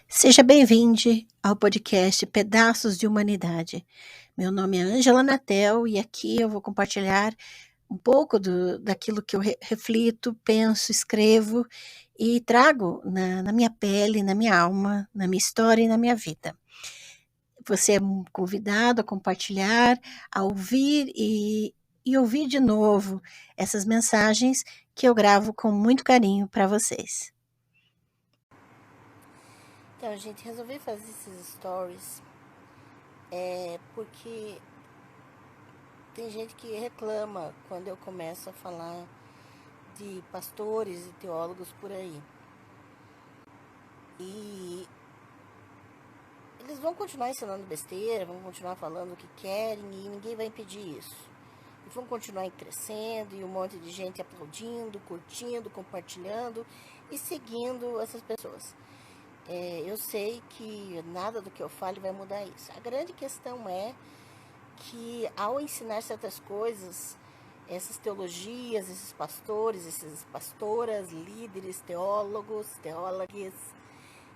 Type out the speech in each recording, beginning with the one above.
Seja bem-vindo ao podcast Pedaços de Humanidade. Meu nome é Ângela Natel e aqui eu vou compartilhar um pouco daquilo que eu reflito, penso, escrevo e trago na minha pele, na minha alma, na minha história e na minha vida. Você é convidado a compartilhar, a ouvir e ouvir de novo essas mensagens que eu gravo com muito carinho para vocês. Então, gente, resolvi fazer esses stories porque tem gente que reclama quando eu começo a falar de pastores e teólogos por aí. E eles vão continuar ensinando besteira, vão continuar falando o que querem e ninguém vai impedir isso. E vão continuar crescendo e um monte de gente aplaudindo, curtindo, compartilhando e seguindo essas pessoas. Eu sei que nada do que eu fale vai mudar isso. A grande questão é que ao ensinar certas coisas, essas teologias, esses pastores, essas pastoras, líderes, teólogos, teólogas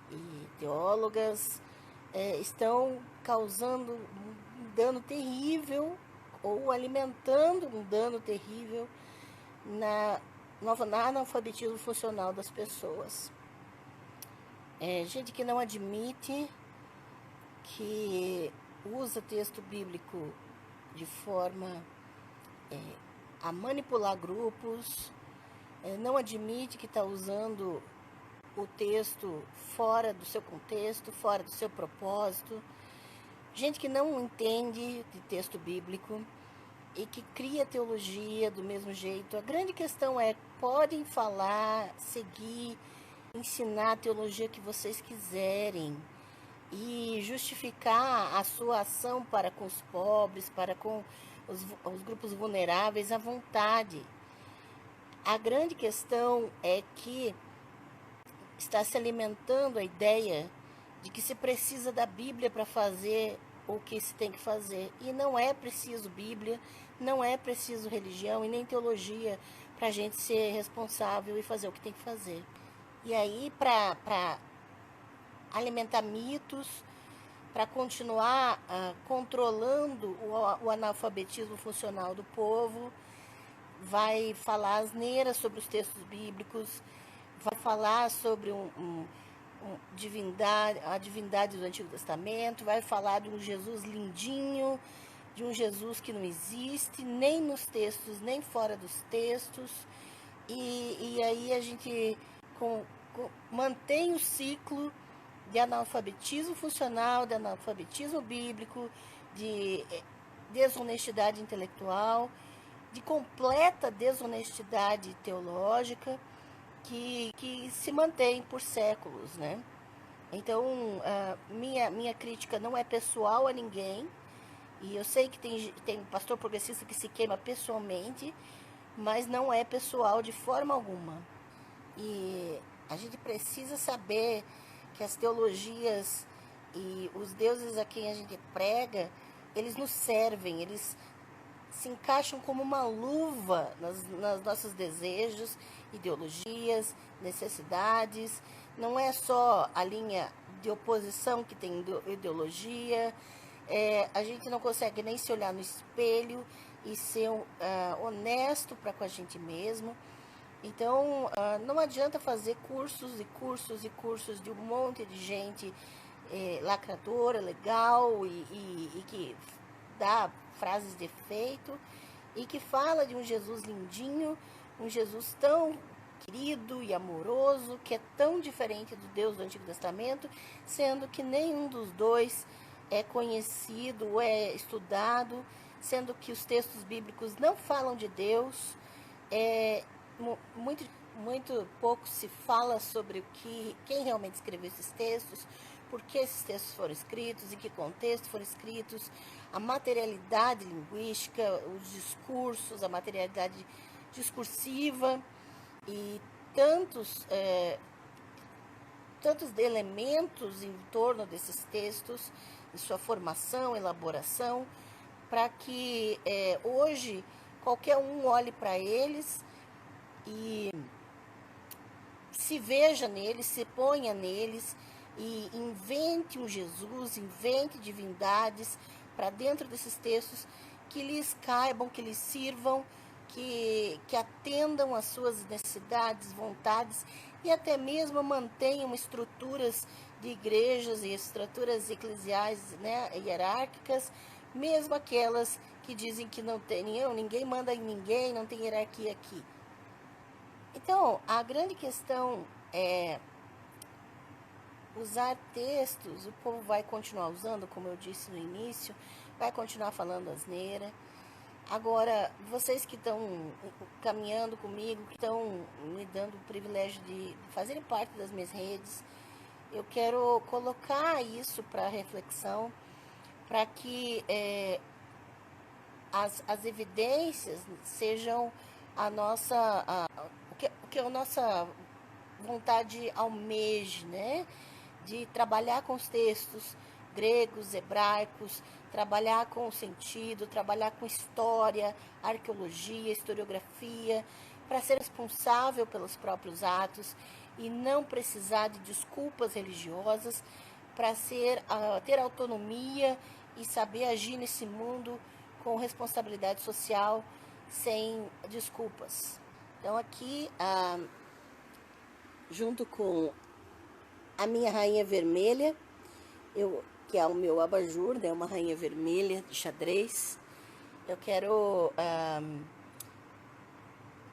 e teólogas estão causando um dano terrível ou alimentando um dano terrível no analfabetismo funcional das pessoas. Gente que não admite que usa texto bíblico de forma a manipular grupos, não admite que está usando o texto fora do seu contexto, fora do seu propósito. Gente que não entende de texto bíblico e que cria teologia do mesmo jeito. A grande questão é, podem falar, seguir, ensinar a teologia que vocês quiserem e justificar a sua ação para com os pobres, para com os grupos vulneráveis à vontade. A grande questão é que está se alimentando a ideia de que se precisa da Bíblia para fazer o que se tem que fazer. E não é preciso Bíblia, não é preciso religião e nem teologia para a gente ser responsável e fazer o que tem que fazer. E aí, para alimentar mitos, para continuar controlando o analfabetismo funcional do povo, vai falar asneiras sobre os textos bíblicos, vai falar sobre a divindade do Antigo Testamento, vai falar de um Jesus lindinho, de um Jesus que não existe, nem nos textos, nem fora dos textos. E aí a gente mantém o ciclo de analfabetismo funcional, de analfabetismo bíblico, de desonestidade intelectual, de completa desonestidade teológica que se mantém por séculos, né? Então, minha crítica não é pessoal a ninguém, e eu sei que tem pastor progressista que se queima pessoalmente, mas não é pessoal de forma alguma. E a gente precisa saber que as teologias e os deuses a quem a gente prega, eles nos servem, eles se encaixam como uma luva nos nossos desejos, ideologias, necessidades. Não é só a linha de oposição que tem ideologia. A gente não consegue nem se olhar no espelho e ser honesto para com a gente mesmo. Então, não adianta fazer cursos e cursos e cursos de um monte de gente lacradora, legal e que dá frases de efeito e que fala de um Jesus lindinho, um Jesus tão querido e amoroso, que é tão diferente do Deus do Antigo Testamento, sendo que nenhum dos dois é conhecido ou é estudado, sendo que os textos bíblicos não falam de Deus. Muito pouco se fala sobre quem realmente escreveu esses textos, por que esses textos foram escritos, em que contexto foram escritos, a materialidade linguística, os discursos, a materialidade discursiva e tantos elementos em torno desses textos, de sua formação, elaboração, para que hoje qualquer um olhe para eles e se veja neles, se ponha neles e invente um Jesus, invente divindades para dentro desses textos que lhes caibam, que lhes sirvam, que atendam às suas necessidades, vontades e até mesmo mantenham estruturas de igrejas e estruturas eclesiais, né, hierárquicas, mesmo aquelas que dizem que não tem, ninguém manda em ninguém, não tem hierarquia aqui. Então, a grande questão é usar textos, o povo vai continuar usando, como eu disse no início, vai continuar falando asneira. Agora, vocês que estão caminhando comigo, que estão me dando o privilégio de fazerem parte das minhas redes, eu quero colocar isso para reflexão, para que as evidências sejam o que a nossa vontade almeje, né? De trabalhar com os textos gregos, hebraicos, trabalhar com o sentido, trabalhar com história, arqueologia, historiografia, para ser responsável pelos próprios atos e não precisar de desculpas religiosas, para ter autonomia e saber agir nesse mundo com responsabilidade social, sem desculpas. Então aqui, junto com a minha rainha vermelha, que é o meu abajur, né, uma rainha vermelha de xadrez, eu quero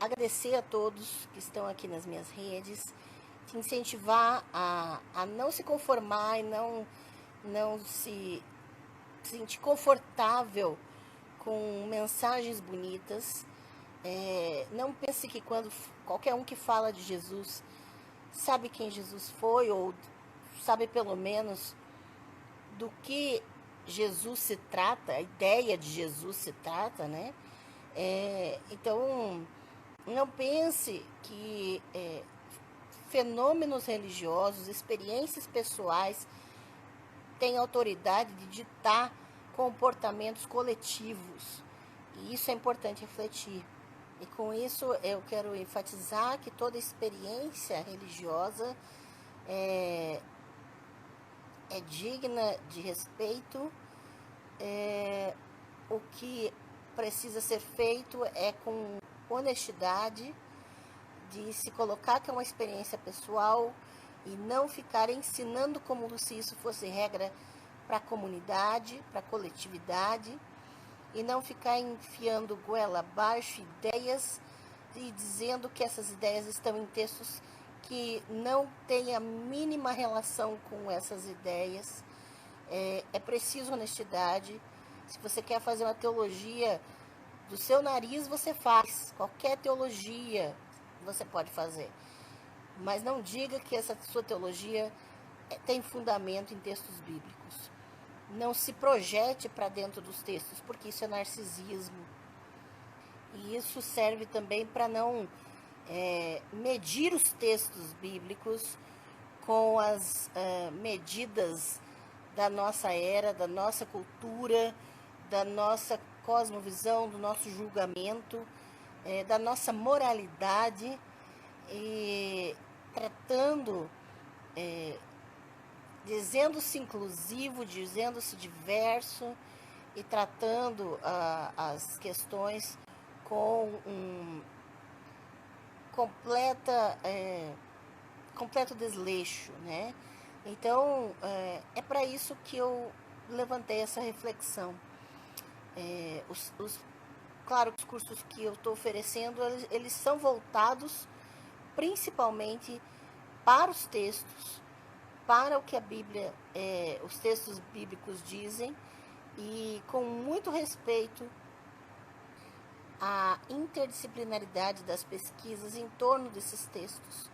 agradecer a todos que estão aqui nas minhas redes, te incentivar a não se conformar e não se sentir confortável com mensagens bonitas. Não pense que quando qualquer um que fala de Jesus sabe quem Jesus foi, ou sabe pelo menos do que Jesus se trata, a ideia de Jesus se trata, né? Então, não pense que fenômenos religiosos, experiências pessoais têm autoridade de ditar comportamentos coletivos. E isso é importante refletir. E com isso eu quero enfatizar que toda experiência religiosa é digna de respeito. O que precisa ser feito é com honestidade, de se colocar que é uma experiência pessoal e não ficar ensinando como se isso fosse regra para a comunidade, para a coletividade, e não ficar enfiando goela abaixo ideias e dizendo que essas ideias estão em textos que não têm a mínima relação com essas ideias. É preciso honestidade. Se você quer fazer uma teologia do seu nariz, você faz. Qualquer teologia você pode fazer. Mas não diga que essa sua teologia tem fundamento em textos bíblicos. Não se projete para dentro dos textos, porque isso é narcisismo. E isso serve também para não medir os textos bíblicos com as medidas da nossa era, da nossa cultura, da nossa cosmovisão, do nosso julgamento, da nossa moralidade, e tratando, dizendo-se inclusivo, dizendo-se diverso e tratando as questões com completo desleixo, né? Então, é para isso que eu levantei essa reflexão. Claro que os cursos que eu estou oferecendo, eles são voltados principalmente para os textos, para o que a Bíblia, os textos bíblicos dizem, e com muito respeito à interdisciplinaridade das pesquisas em torno desses textos.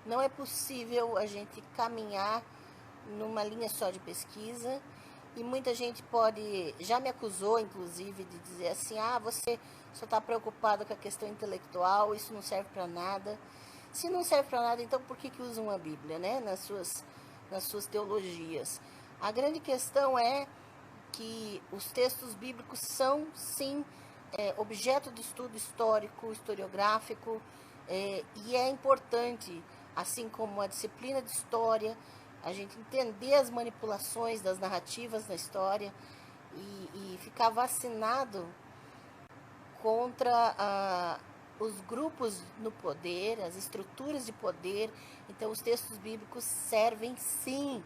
Não é possível a gente caminhar numa linha só de pesquisa, e muita gente já me acusou, inclusive, de dizer assim, você só está preocupado com a questão intelectual, isso não serve para nada. Se não serve para nada, então por que usam a Bíblia, né, nas suas teologias? A grande questão é que os textos bíblicos são, sim, objeto de estudo histórico, historiográfico, e é importante, assim como a disciplina de história, a gente entender as manipulações das narrativas na história e ficar vacinado contra os grupos no poder, as estruturas de poder. Então, os textos bíblicos servem sim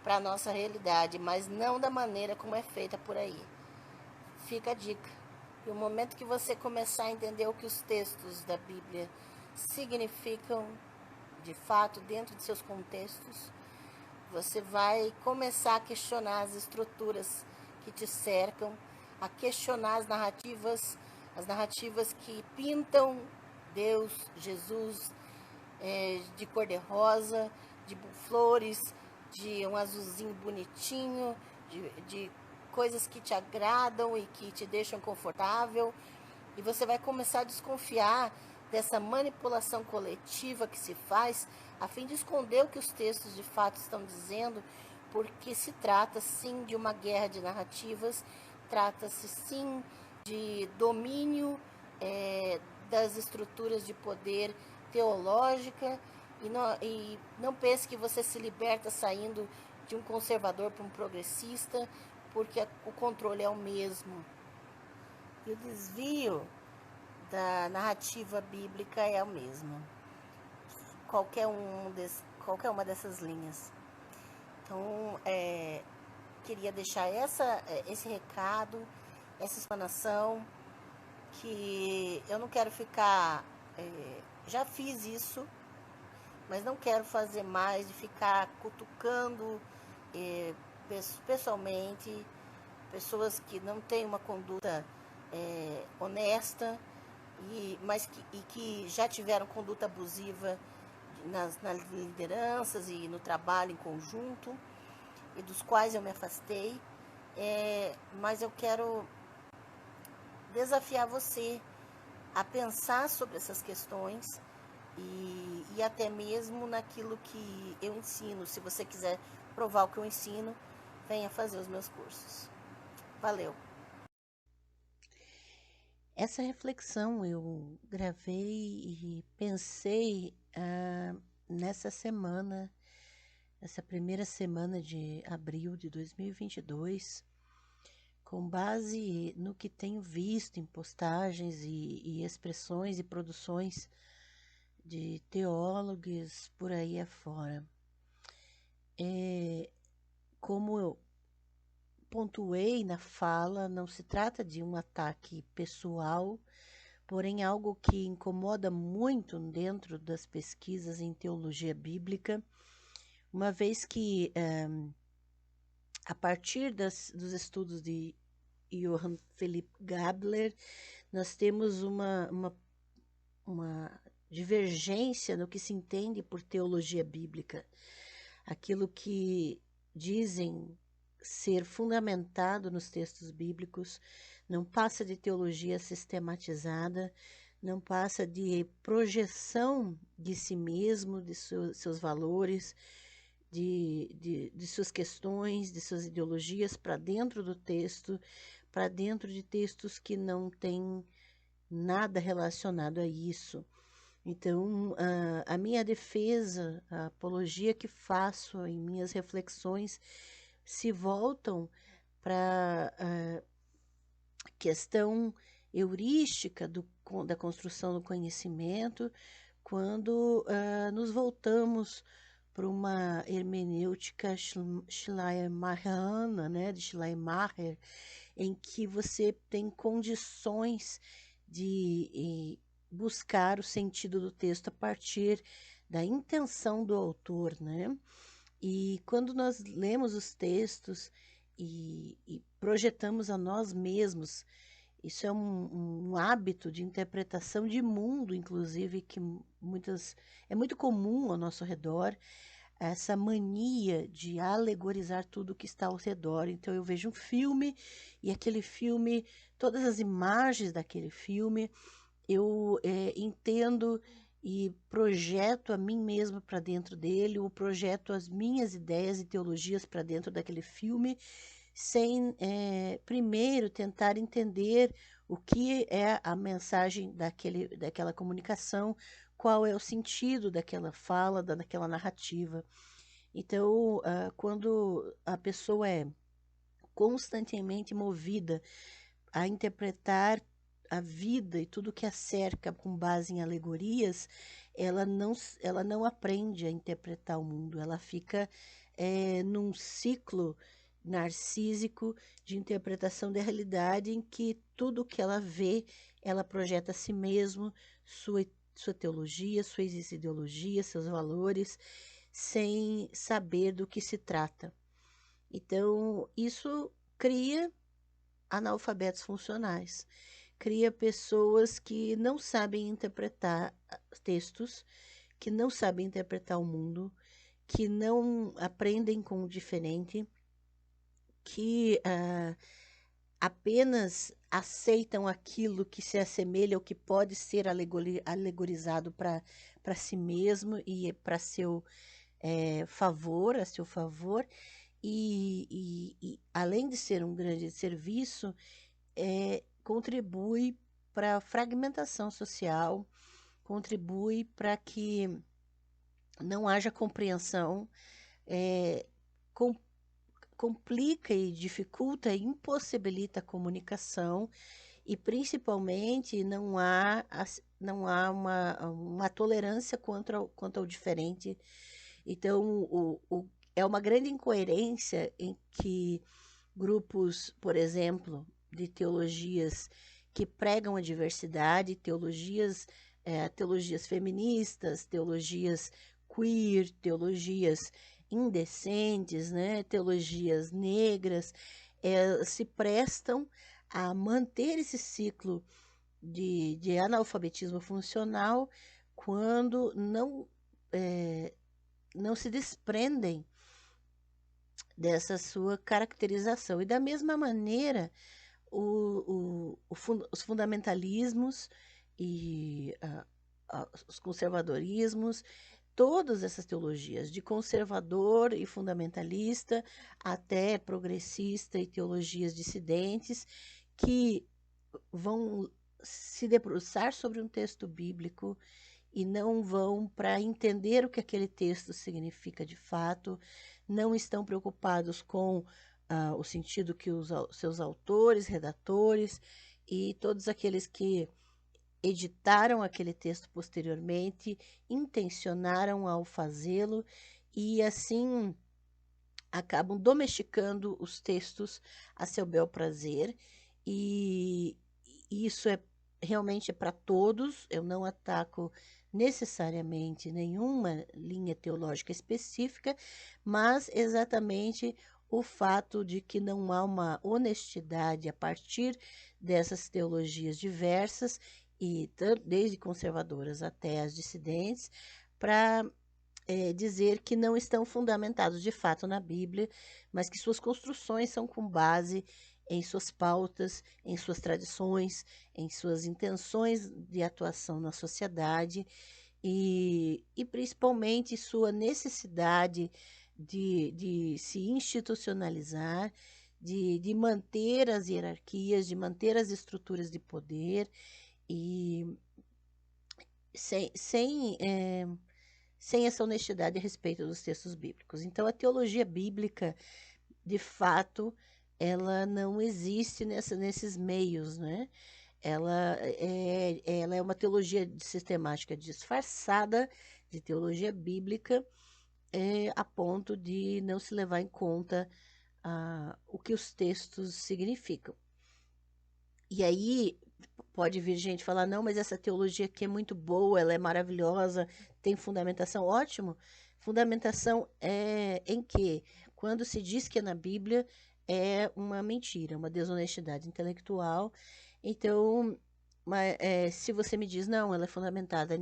para a nossa realidade, mas não da maneira como é feita por aí. Fica a dica. E o momento que você começar a entender o que os textos da Bíblia significam de fato dentro de seus contextos, você vai começar a questionar as estruturas que te cercam, a questionar as narrativas que pintam Deus, Jesus, de cor-de-rosa, de flores, de um azulzinho bonitinho, de coisas que te agradam e que te deixam confortável. E você vai começar a desconfiar dessa manipulação coletiva que se faz a fim de esconder o que os textos de fato estão dizendo, porque se trata sim de uma guerra de narrativas, trata-se sim de domínio das estruturas de poder teológica, e não pense que você se liberta saindo de um conservador para um progressista, porque o controle é o mesmo. E o desvio da narrativa bíblica é o mesmo. Qualquer uma dessas linhas. Então, queria deixar esse recado, essa explanação, que eu não quero ficar... já fiz isso, mas não quero fazer mais, de ficar cutucando pessoalmente pessoas que não têm uma conduta honesta, mas que já tiveram conduta abusiva nas lideranças e no trabalho em conjunto, e dos quais eu me afastei. Mas eu quero desafiar você a pensar sobre essas questões e até mesmo naquilo que eu ensino. Se você quiser provar o que eu ensino, venha fazer os meus cursos. Valeu! Essa reflexão eu gravei e pensei nessa semana, essa primeira semana de abril de 2022, com base no que tenho visto em postagens e expressões e produções de teólogos por aí afora. Como eu pontuei na fala, não se trata de um ataque pessoal, porém algo que incomoda muito dentro das pesquisas em teologia bíblica, uma vez que, a partir dos estudos de Johann Philipp Gabler, nós temos uma divergência no que se entende por teologia bíblica. Aquilo que dizem ser fundamentado nos textos bíblicos não passa de teologia sistematizada, não passa de projeção de si mesmo, de seus valores, de suas questões, de suas ideologias para dentro do texto, para dentro de textos que não têm nada relacionado a isso. Então, a minha defesa, a apologia que faço em minhas reflexões se voltam para a questão heurística da construção do conhecimento, quando nos voltamos para uma hermenêutica schleiermacheriana, né, de Schleiermacher, em que você tem condições de buscar o sentido do texto a partir da intenção do autor, né? E quando nós lemos os textos e projetamos a nós mesmos, isso é um hábito de interpretação de mundo, inclusive, que é muito comum ao nosso redor, essa mania de alegorizar tudo que está ao redor. Então eu vejo um filme e aquele filme, todas as imagens daquele filme, eu entendo e projeto a mim mesma para dentro dele, ou projeto as minhas ideias e teologias para dentro daquele filme, sem primeiro tentar entender o que é a mensagem daquela comunicação, qual é o sentido daquela fala, daquela narrativa. Então, quando a pessoa é constantemente movida a interpretar a vida e tudo que a cerca com base em alegorias, ela não aprende a interpretar o mundo, ela fica num ciclo narcísico de interpretação da realidade em que tudo que ela vê, ela projeta a si mesmo, sua teologia, suas ideologias, seus valores, sem saber do que se trata. Então, isso cria analfabetos funcionais, cria pessoas que não sabem interpretar textos, que não sabem interpretar o mundo, que não aprendem com o diferente, que apenas aceitam aquilo que se assemelha ao que pode ser alegorizado para si mesmo e para seu favor, a seu favor, e além de ser um grande serviço, contribui para a fragmentação social, contribui para que não haja compreensão, é, com, complica e dificulta e impossibilita a comunicação e principalmente não há uma tolerância quanto ao diferente. Então, é uma grande incoerência em que grupos, por exemplo, de teologias que pregam a diversidade, teologias feministas, teologias queer, teologias indecentes, né, teologias negras, se prestam a manter esse ciclo de analfabetismo funcional quando não se desprendem dessa sua caracterização. E da mesma maneira, os fundamentalismos e os conservadorismos, todas essas teologias, de conservador e fundamentalista até progressista e teologias dissidentes, que vão se debruçar sobre um texto bíblico e não vão para entender o que aquele texto significa de fato, não estão preocupados com o sentido que os seus autores, redatores e todos aqueles que editaram aquele texto posteriormente intencionaram ao fazê-lo e assim acabam domesticando os textos a seu bel prazer e isso realmente para todos. Eu não ataco necessariamente nenhuma linha teológica específica, mas exatamente o fato de que não há uma honestidade a partir dessas teologias diversas e desde conservadoras até as dissidentes para dizer que não estão fundamentados de fato na Bíblia, mas que suas construções são com base em suas pautas, em suas tradições, em suas intenções de atuação na sociedade e principalmente sua necessidade de se institucionalizar, de manter as hierarquias, de manter as estruturas de poder e sem essa honestidade a respeito dos textos bíblicos. Então, a teologia bíblica, de fato, ela não existe nesses meios, né? Ela é uma teologia sistemática disfarçada de teologia bíblica, a ponto de não se levar em conta o que os textos significam. E aí pode vir gente falar, não, mas essa teologia aqui é muito boa, ela é maravilhosa, tem fundamentação, ótimo. Fundamentação em que, quando se diz que é na Bíblia, é uma mentira, uma desonestidade intelectual. Então, se você me diz, não, ela é fundamentada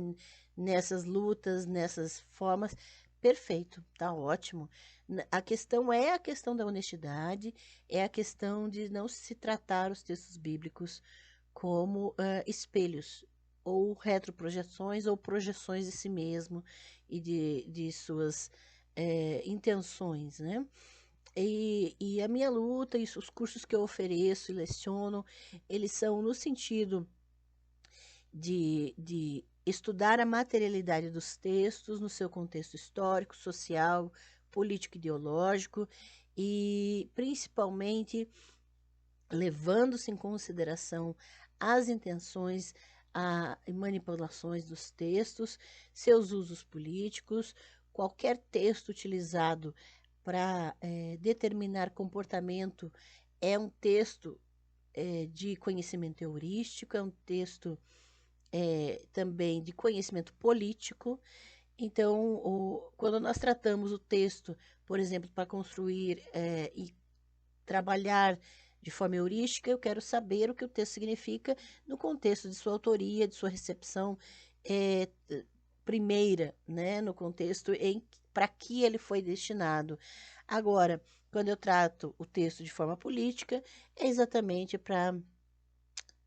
nessas lutas, nessas formas, perfeito, tá ótimo. A questão é a questão da honestidade, é a questão de não se tratar os textos bíblicos como espelhos ou retroprojeções ou projeções de si mesmo e de suas intenções, né? E a minha luta e os cursos que eu ofereço e leciono, eles são no sentido de estudar a materialidade dos textos no seu contexto histórico, social, político-ideológico e principalmente levando-se em consideração as intenções e manipulações dos textos, seus usos políticos, qualquer texto utilizado para determinar comportamento é um texto de conhecimento heurístico, é um texto também de conhecimento político. Então, quando nós tratamos o texto, por exemplo, para construir e trabalhar de forma heurística, eu quero saber o que o texto significa no contexto de sua autoria, de sua recepção é, primeira, né, no contexto para que ele foi destinado. Agora, quando eu trato o texto de forma política, é exatamente para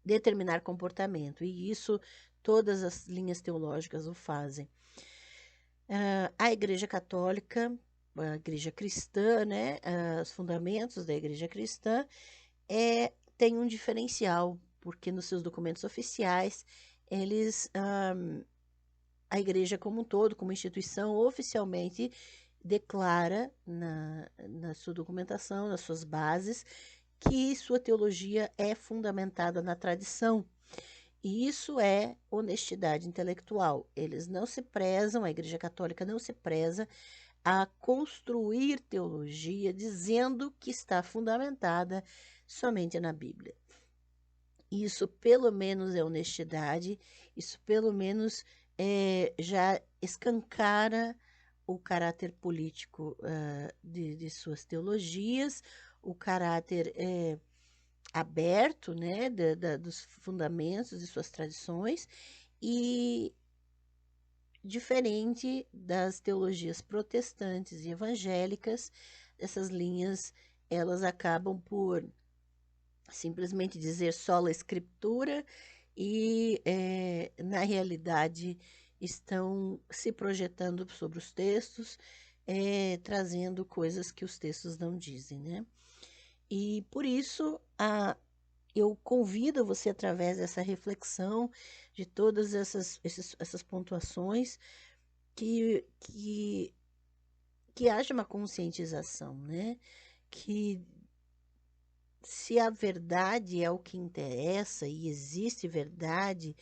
determinar comportamento, e isso todas as linhas teológicas o fazem. A Igreja Católica, a Igreja Cristã, né, os fundamentos da Igreja Cristã tem um diferencial, porque nos seus documentos oficiais, a Igreja como um todo, como instituição, oficialmente declara na sua documentação, nas suas bases, que sua teologia é fundamentada na tradição. E isso é honestidade intelectual. Eles não se prezam, a Igreja Católica não se preza a construir teologia dizendo que está fundamentada somente na Bíblia. Isso pelo menos é honestidade, isso pelo menos já escancara o caráter político de suas teologias, o caráter aberto, né, dos fundamentos de suas tradições, e diferente das teologias protestantes e evangélicas, essas linhas elas acabam por simplesmente dizer sola escritura e na realidade estão se projetando sobre os textos, trazendo coisas que os textos não dizem, né? E por isso eu convido você, através dessa reflexão, de todas essas pontuações, que haja uma conscientização, né? Que se a verdade é o que interessa e existe verdade,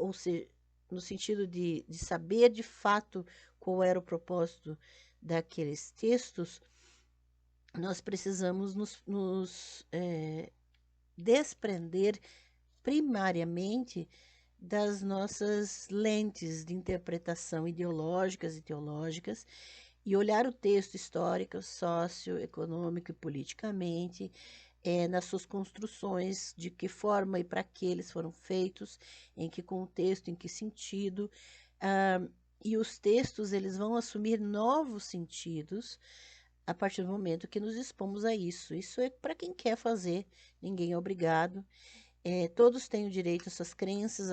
ou seja, no sentido de saber de fato qual era o propósito daqueles textos, nós precisamos nos desprender primariamente das nossas lentes de interpretação ideológicas e teológicas e olhar o texto histórico, socioeconômico e politicamente, nas suas construções, de que forma e para que eles foram feitos, em que contexto, em que sentido, e os textos eles vão assumir novos sentidos a partir do momento que nos expomos a isso. Isso é para quem quer fazer, ninguém é obrigado. Todos têm o direito às suas crenças,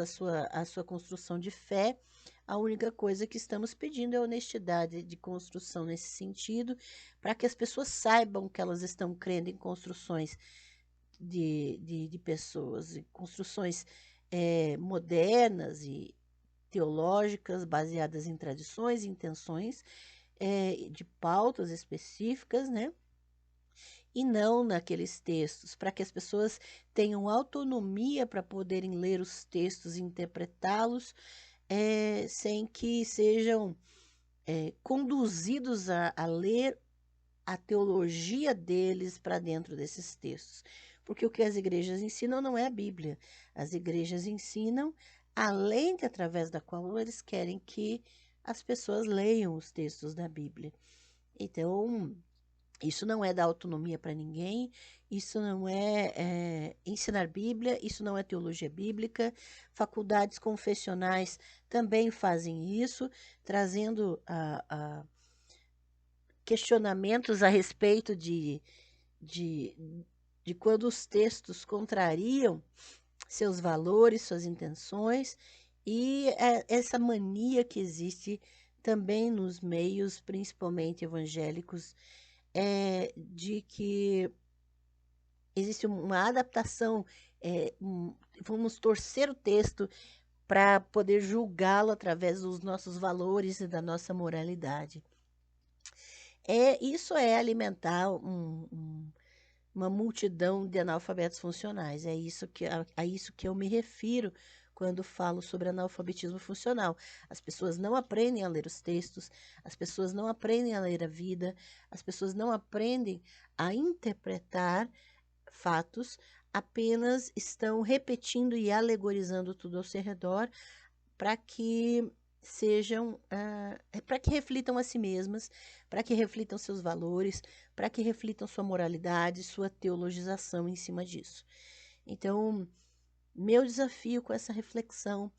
à sua construção de fé. A única coisa que estamos pedindo é honestidade de construção nesse sentido, para que as pessoas saibam que elas estão crendo em construções de pessoas, construções modernas e teológicas, baseadas em tradições e intenções, de pautas específicas, né? E não naqueles textos, para que as pessoas tenham autonomia para poderem ler os textos e interpretá-los, sem que sejam conduzidos a ler a teologia deles para dentro desses textos. Porque o que as igrejas ensinam não é a Bíblia. As igrejas ensinam a lente através da qual eles querem que as pessoas leiam os textos da Bíblia. Então, isso não é dar autonomia para ninguém, isso não é ensinar Bíblia, isso não é teologia bíblica. Faculdades confessionais também fazem isso, trazendo questionamentos a respeito de quando os textos contrariam seus valores, suas intenções, e essa mania que existe também nos meios, principalmente evangélicos, de que existe uma adaptação, vamos torcer o texto para poder julgá-lo através dos nossos valores e da nossa moralidade. Isso é alimentar uma multidão de analfabetos funcionais. A isso que eu me refiro quando falo sobre analfabetismo funcional. As pessoas não aprendem a ler os textos, as pessoas não aprendem a ler a vida, as pessoas não aprendem a interpretar fatos, apenas estão repetindo e alegorizando tudo ao seu redor para que para que reflitam a si mesmas, para que reflitam seus valores, para que reflitam sua moralidade, sua teologização em cima disso. Então, meu desafio com essa reflexão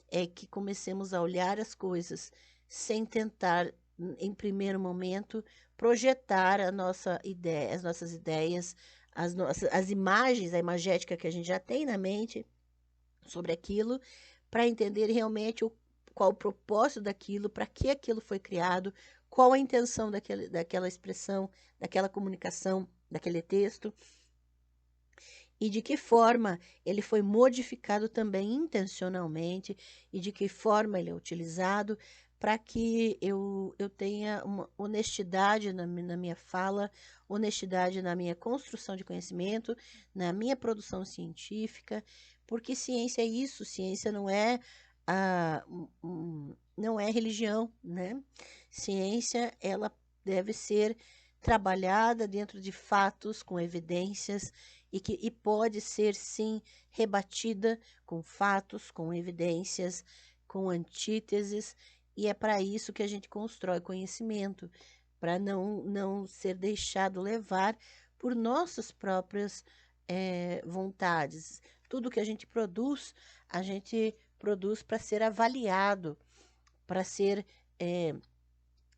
é que comecemos a olhar as coisas sem tentar, em primeiro momento, projetar a nossa ideia, as nossas ideias, as imagens, a imagética que a gente já tem na mente sobre aquilo, para entender realmente qual o propósito daquilo, para que aquilo foi criado, qual a intenção daquela expressão, daquela comunicação, daquele texto, e de que forma ele foi modificado também intencionalmente, e de que forma ele é utilizado para que eu tenha uma honestidade na minha fala, honestidade na minha construção de conhecimento, na minha produção científica, porque ciência é isso, ciência não é não é religião, né? Ciência, ela deve ser trabalhada dentro de fatos, com evidências, e pode ser, sim, rebatida com fatos, com evidências, com antíteses, e é para isso que a gente constrói conhecimento, para não ser deixado levar por nossas próprias vontades. Tudo que a gente produz para ser avaliado, para ser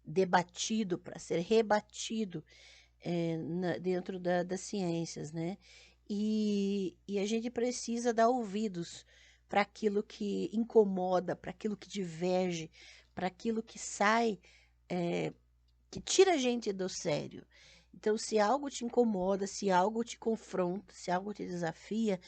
debatido, para ser rebatido dentro das ciências, né? E a gente precisa dar ouvidos para aquilo que incomoda, para aquilo que diverge, para aquilo que sai, que tira a gente do sério. Então, se algo te incomoda, se algo te confronta, se algo te desafia,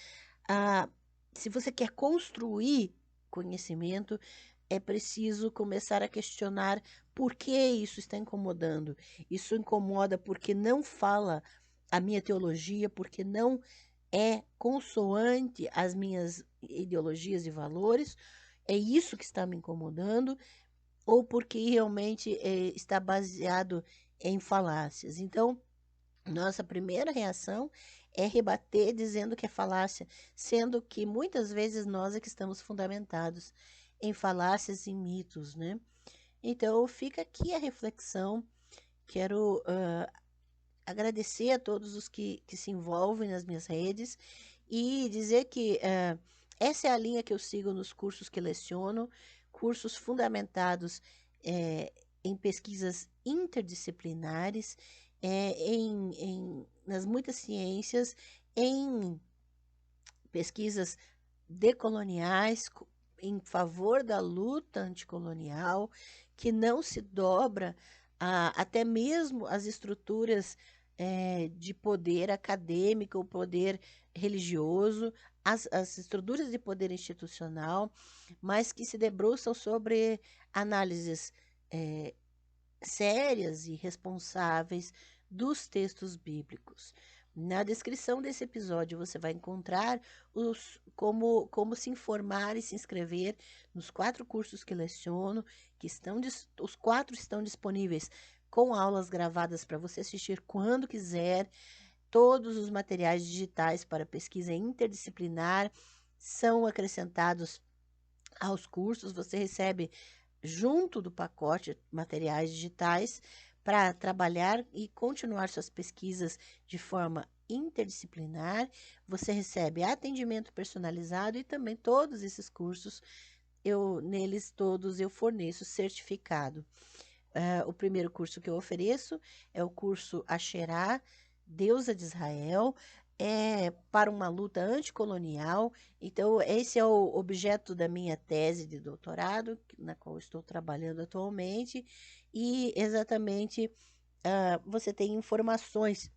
ah, se você quer construir conhecimento, é preciso começar a questionar por que isso está incomodando. Isso incomoda porque não fala a minha teologia, porque não é consoante às minhas ideologias e valores. É isso que está me incomodando, ou porque realmente está baseado em falácias. Então, nossa primeira reação é rebater dizendo que é falácia, sendo que muitas vezes nós é que estamos fundamentados em falácias e mitos, né? Então, fica aqui a reflexão. Quero agradecer a todos os que se envolvem nas minhas redes e dizer que essa é a linha que eu sigo nos cursos que leciono, cursos fundamentados em pesquisas interdisciplinares, nas muitas ciências, em pesquisas decoloniais, em favor da luta anticolonial, que não se dobra até mesmo as estruturas de poder acadêmico, o poder religioso, as estruturas de poder institucional, mas que se debruçam sobre análises sérias e responsáveis dos textos bíblicos. Na descrição desse episódio você vai encontrar como se informar e se inscrever nos 4 cursos que leciono, os 4 estão disponíveis com aulas gravadas para você assistir quando quiser. Todos os materiais digitais para pesquisa interdisciplinar são acrescentados aos cursos. Você recebe junto do pacote materiais digitais para trabalhar e continuar suas pesquisas de forma interdisciplinar. Você recebe atendimento personalizado e também todos esses cursos, neles todos eu forneço certificado. O primeiro curso que eu ofereço é o curso Asherá, Deusa de Israel, para uma luta anticolonial. Então, esse é o objeto da minha tese de doutorado, na qual estou trabalhando atualmente, e exatamente você tem informações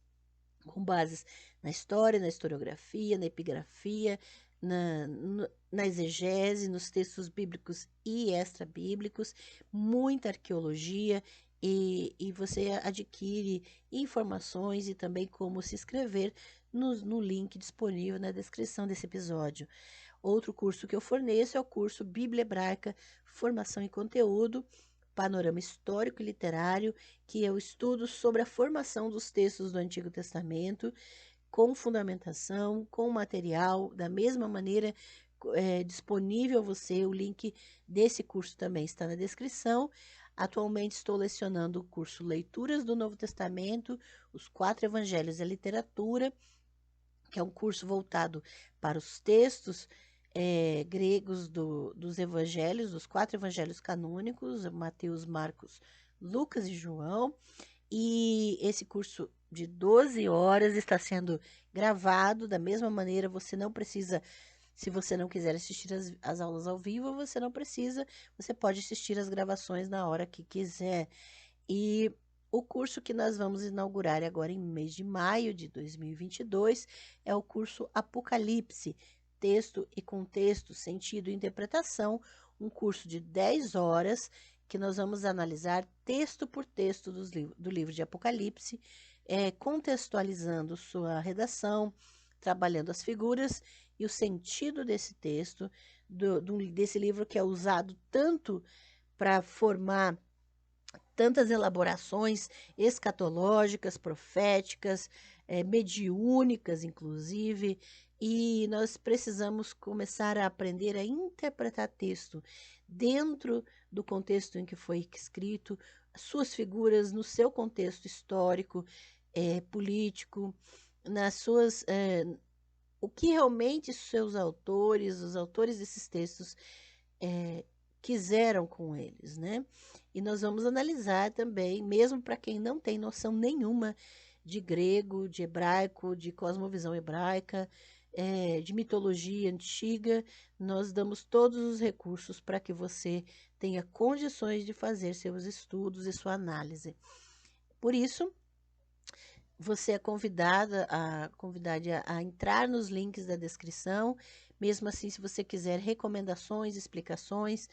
com bases na história, na historiografia, na epigrafia, na exegese, nos textos bíblicos e extra-bíblicos, muita arqueologia e você adquire informações e também como se inscrever no link disponível na descrição desse episódio. Outro curso que eu forneço é o curso Bíblia Hebraica, Formação e Conteúdo, Panorama Histórico e Literário, que eu estudo sobre a formação dos textos do Antigo Testamento, com fundamentação, com material, da mesma maneira disponível a você. O link desse curso também está na descrição. Atualmente estou lecionando o curso Leituras do Novo Testamento, os 4 Evangelhos e a Literatura, que é um curso voltado para os textos gregos dos evangelhos, dos 4 evangelhos canônicos, Mateus, Marcos, Lucas e João. E esse curso de 12 horas está sendo gravado. Da mesma maneira, você não precisa, se você não quiser assistir as aulas ao vivo, você não precisa, você pode assistir as gravações na hora que quiser. E o curso que nós vamos inaugurar agora em mês de maio de 2022 é o curso Apocalipse, Texto e Contexto, Sentido e Interpretação, um curso de 10 horas que nós vamos analisar texto por texto do livro de Apocalipse, contextualizando sua redação, trabalhando as figuras e o sentido desse texto, desse livro que é usado tanto para formar tantas elaborações escatológicas, proféticas, mediúnicas, inclusive, e nós precisamos começar a aprender a interpretar texto dentro do contexto em que foi escrito, suas figuras no seu contexto histórico, político, nas suas, o que realmente seus autores, os autores desses textos, quiseram com eles, né? E nós vamos analisar também, mesmo para quem não tem noção nenhuma de grego, de hebraico, de cosmovisão hebraica, de mitologia antiga, nós damos todos os recursos para que você tenha condições de fazer seus estudos e sua análise. Por isso, você é convidada a entrar nos links da descrição. Mesmo assim, se você quiser recomendações, explicações,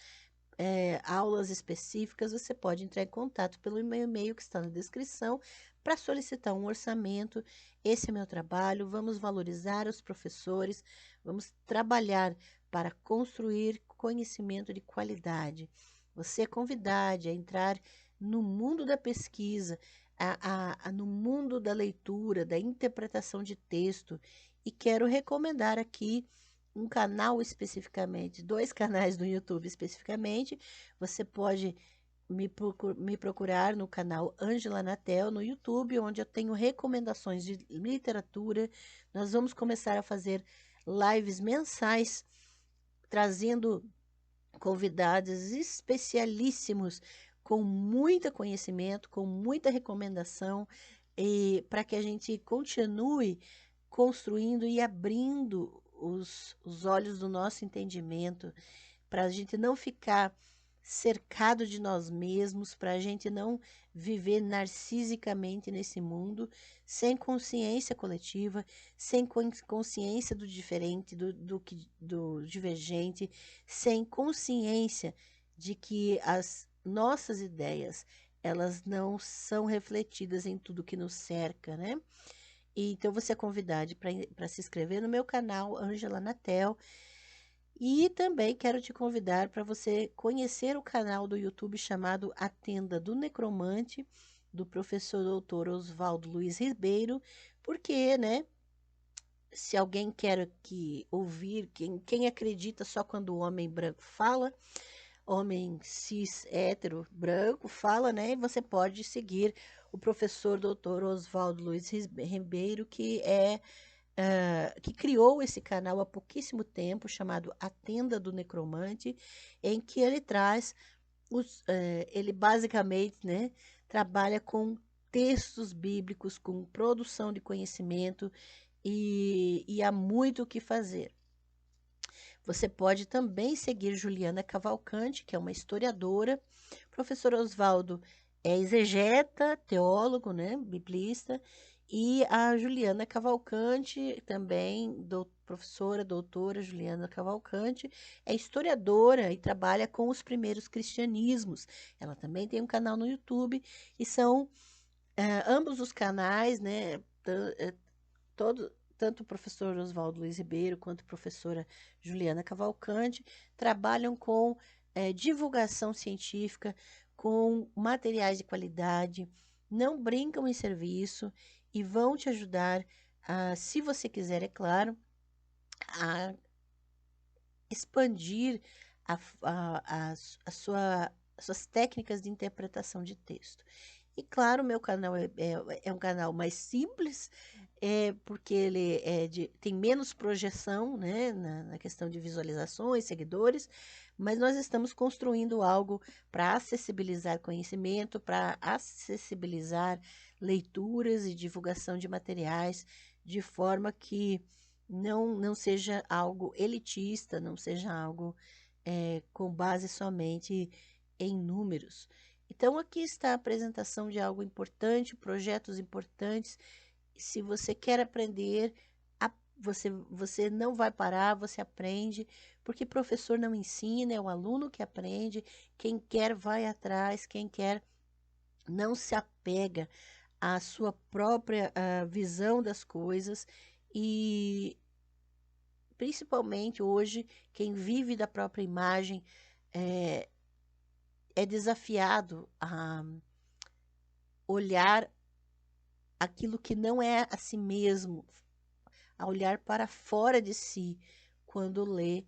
aulas específicas, você pode entrar em contato pelo meu e-mail que está na descrição para solicitar um orçamento. Esse é meu trabalho. Vamos valorizar os professores, vamos trabalhar para construir conhecimento de qualidade. Você é convidada a entrar no mundo da pesquisa, no mundo da leitura, da interpretação de texto, e quero recomendar aqui um canal especificamente, 2 canais do YouTube especificamente. Você pode me procurar no canal Ângela Natel no YouTube, onde eu tenho recomendações de literatura. Nós vamos começar a fazer lives mensais, trazendo convidados especialíssimos, com muito conhecimento, com muita recomendação, e para que a gente continue construindo e abrindo os olhos do nosso entendimento, para a gente não ficar cercado de nós mesmos, para a gente não viver narcisicamente nesse mundo, sem consciência coletiva, sem consciência do diferente, do divergente, sem consciência de que as nossas ideias, elas não são refletidas em tudo que nos cerca, né? E então você é convidado para se inscrever no meu canal Ângela Natel. E também quero te convidar para você conhecer o canal do YouTube chamado A Tenda do Necromante, do professor doutor Oswaldo Luiz Ribeiro, porque, né, se alguém quer ouvir, quem acredita só quando o homem branco fala, homem cis, hétero, branco, fala, né, e você pode seguir o professor doutor Oswaldo Luiz Ribeiro, que criou esse canal há pouquíssimo tempo, chamado A Tenda do Necromante, em que ele traz, ele basicamente, né, trabalha com textos bíblicos, com produção de conhecimento, e há muito o que fazer. Você pode também seguir Juliana Cavalcante, que é uma historiadora. Professor Oswaldo é exegeta, teólogo, né, biblista, E a Juliana Cavalcante, também, professora, doutora Juliana Cavalcante, é historiadora e trabalha com os primeiros cristianismos. Ela também tem um canal no YouTube e são ambos os canais, né? Tanto o professor Oswaldo Luiz Ribeiro quanto a professora Juliana Cavalcante trabalham com divulgação científica, com materiais de qualidade, não brincam em serviço e vão te ajudar, se você quiser, é claro, a expandir as suas técnicas de interpretação de texto. E claro, o meu canal é um canal mais simples, porque ele tem menos projeção, né, na questão de visualizações, seguidores, mas nós estamos construindo algo para acessibilizar conhecimento, para acessibilizar leituras e divulgação de materiais, de forma que não seja algo elitista, não seja algo com base somente em números. Então, aqui está a apresentação de algo importante, projetos importantes. Se você quer aprender, você não vai parar, você aprende, porque professor não ensina, é o aluno que aprende. Quem quer vai atrás, quem quer não se apega à sua própria visão das coisas e principalmente hoje, quem vive da própria imagem é, é desafiado a olhar aquilo que não é a si mesmo, a olhar para fora de si quando lê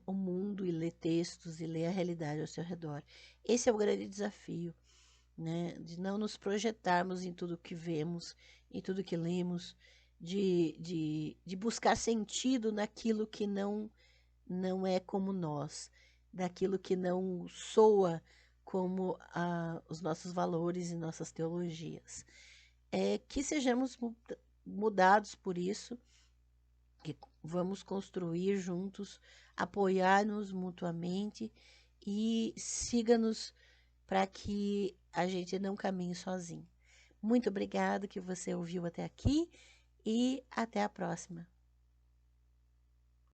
o mundo e lê textos e lê a realidade ao seu redor. Esse é o grande desafio, né? De não nos projetarmos em tudo que vemos, em tudo que lemos, de buscar sentido naquilo que não é como nós, daquilo que não soa como os nossos valores e nossas teologias. Que sejamos mudados por isso, que vamos construir juntos, apoiar-nos mutuamente e siga-nos para que a gente não caminhe sozinho. Muito obrigada que você ouviu até aqui e até a próxima.